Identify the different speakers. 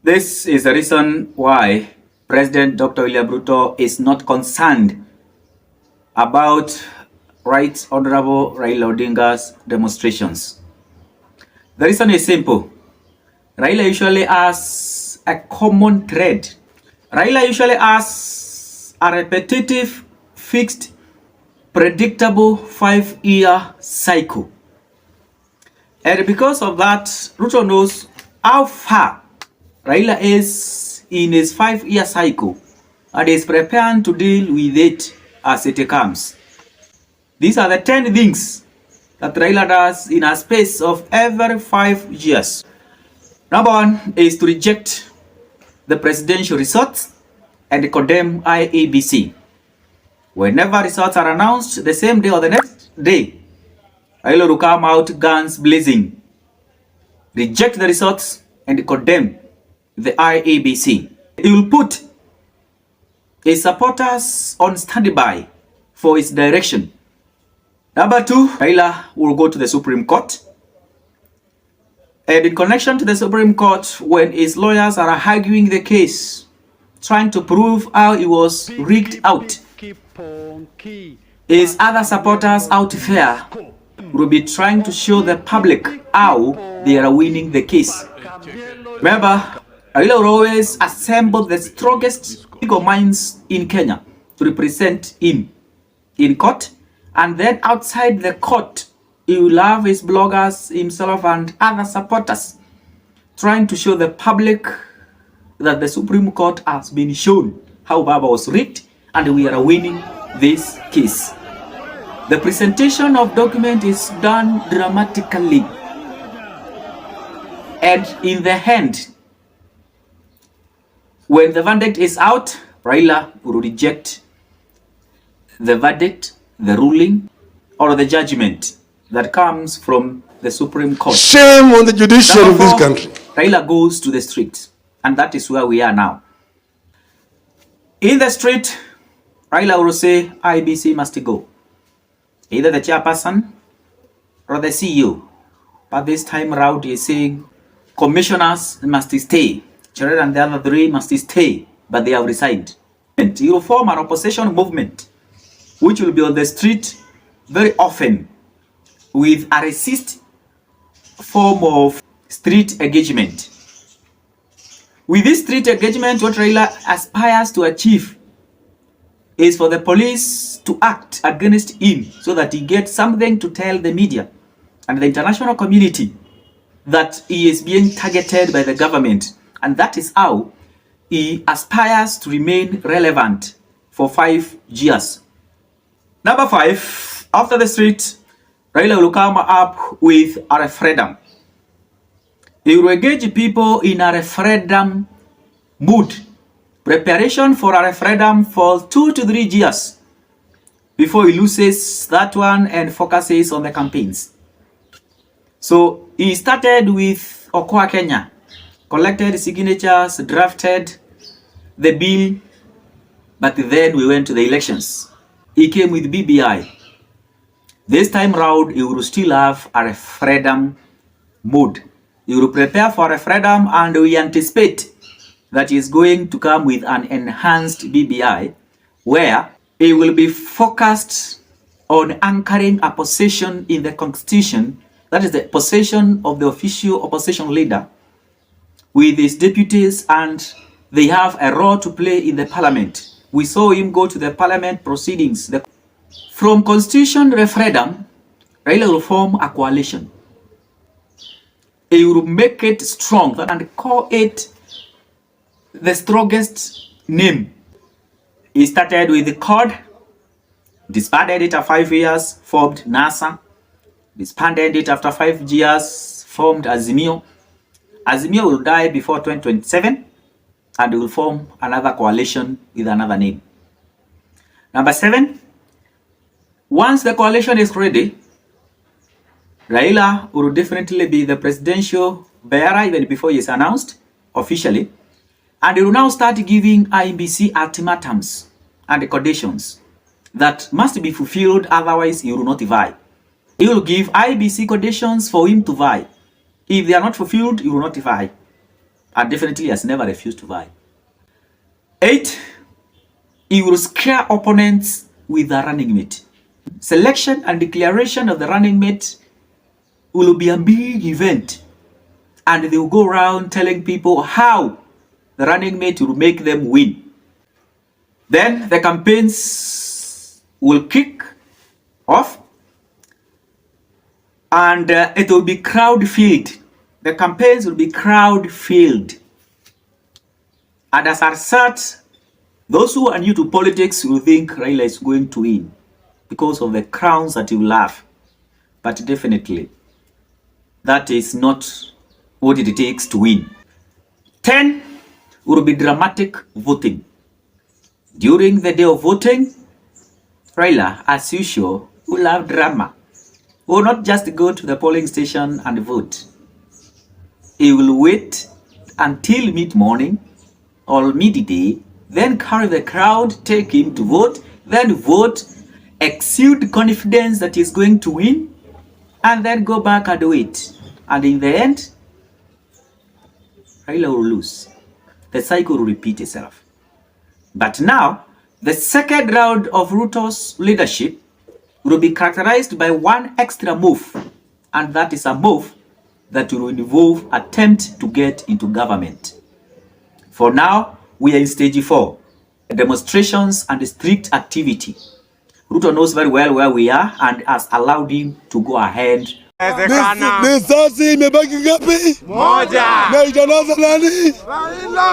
Speaker 1: This is the reason why President Dr. William Ruto is not concerned about Right Honorable Raila Odinga's demonstrations. The reason is simple. Raila usually has a common thread. Raila usually has a repetitive, fixed, predictable 5-year cycle. And because of that, Ruto knows how far Raila is in his 5-year cycle and is preparing to deal with it as it comes. These are the 10 things that Raila does in a space of every 5 years. Number 1 is to reject the presidential results and condemn IEBC. Whenever results are announced the same day or the next day, Raila will come out guns blazing, reject the results and condemn the IEBC. He will put his supporters on standby for his direction. Number 2, Raila will go to the Supreme Court. And in connection to the Supreme Court, when his lawyers are arguing the case, trying to prove how he was rigged out, his other supporters out there will be trying to show the public how they are winning the case. Remember, Raila will always assemble the strongest legal minds in Kenya to represent him in court, and then outside the court, he will have his bloggers, himself, and other supporters trying to show the public that the Supreme Court has been shown how Baba was rigged and we are winning this case. The presentation of document is done dramatically, and in the end, when the verdict is out, Raila will reject the verdict, the ruling, or the judgment that comes from the Supreme Court.
Speaker 2: Shame on the judiciary of this country.
Speaker 1: Raila goes to the street, and that is where we are now. In the street, Raila will say IEBC must go. Either the chairperson or the CEO. But this time around, he is saying commissioners must stay. Jared and the other 3 must stay, but they have resigned. He will form an opposition movement, which will be on the street very often with a resist form of street engagement. With this street engagement, what Raila aspires to achieve is for the police to act against him so that he gets something to tell the media and the international community that he is being targeted by the government. And that is how he aspires to remain relevant for 5 years. Number 5, after the street, Raila will come up with a referendum. He will engage people in a referendum mood. Preparation for a referendum for 2 to 3 years before he loses that one and focuses on the campaigns. So he started with Okoa Kenya, collected signatures, drafted the bill, but then we went to the elections. He came with BBI. This time round, he will still have a referendum mode. He will prepare for a referendum, and we anticipate that he is going to come with an enhanced BBI where he will be focused on anchoring a position in the constitution, that is the position of the official opposition leader, with his deputies, and they have a role to play in the parliament. We saw him go to the parliament proceedings. From constitution referendum, Raila will form a coalition. He will make it strong and call it the strongest name. He started with the CORD, disbanded it after 5 years, formed NASA, disbanded it after 5 years, formed Azimio. Azimio will die before 2027, and will form another coalition with another name. Number 7, once the coalition is ready, Raila will definitely be the presidential bearer even before he is announced officially, and he will now start giving IEBC ultimatums and conditions that must be fulfilled, otherwise he will not vie. He will give IEBC conditions for him to vie. If they are not fulfilled, he will not vie. and definitely has never refused to vie. 8, he will scare opponents with a running mate. Selection and declaration of the running mate will be a big event, and they will go around telling people how the running mate will make them win. Then the campaigns will kick off, and it will be crowd-filled. The campaigns will be crowd-filled. And as a result, those who are new to politics will think Raila is going to win because of the crowns that he will have. But definitely, that is not what it takes to win. 10 will be dramatic voting. During the day of voting, Raila, as usual, will have drama. Will not just go to the polling station and vote. He will wait until mid-morning or midday, then carry the crowd, take him to vote, then vote, exude confidence that he's going to win, and then go back and wait. And in the end, Raila will lose. The cycle will repeat itself. But now, the second round of Ruto's leadership will be characterized by one extra move, and that is a move that will involve attempt to get into government. For now, we are in stage 4, demonstrations and strict activity. Ruto knows very well where we are and has allowed him to go ahead.
Speaker 2: Risasi imebaki ngapi? Moja. Na itanaza nani? Raila.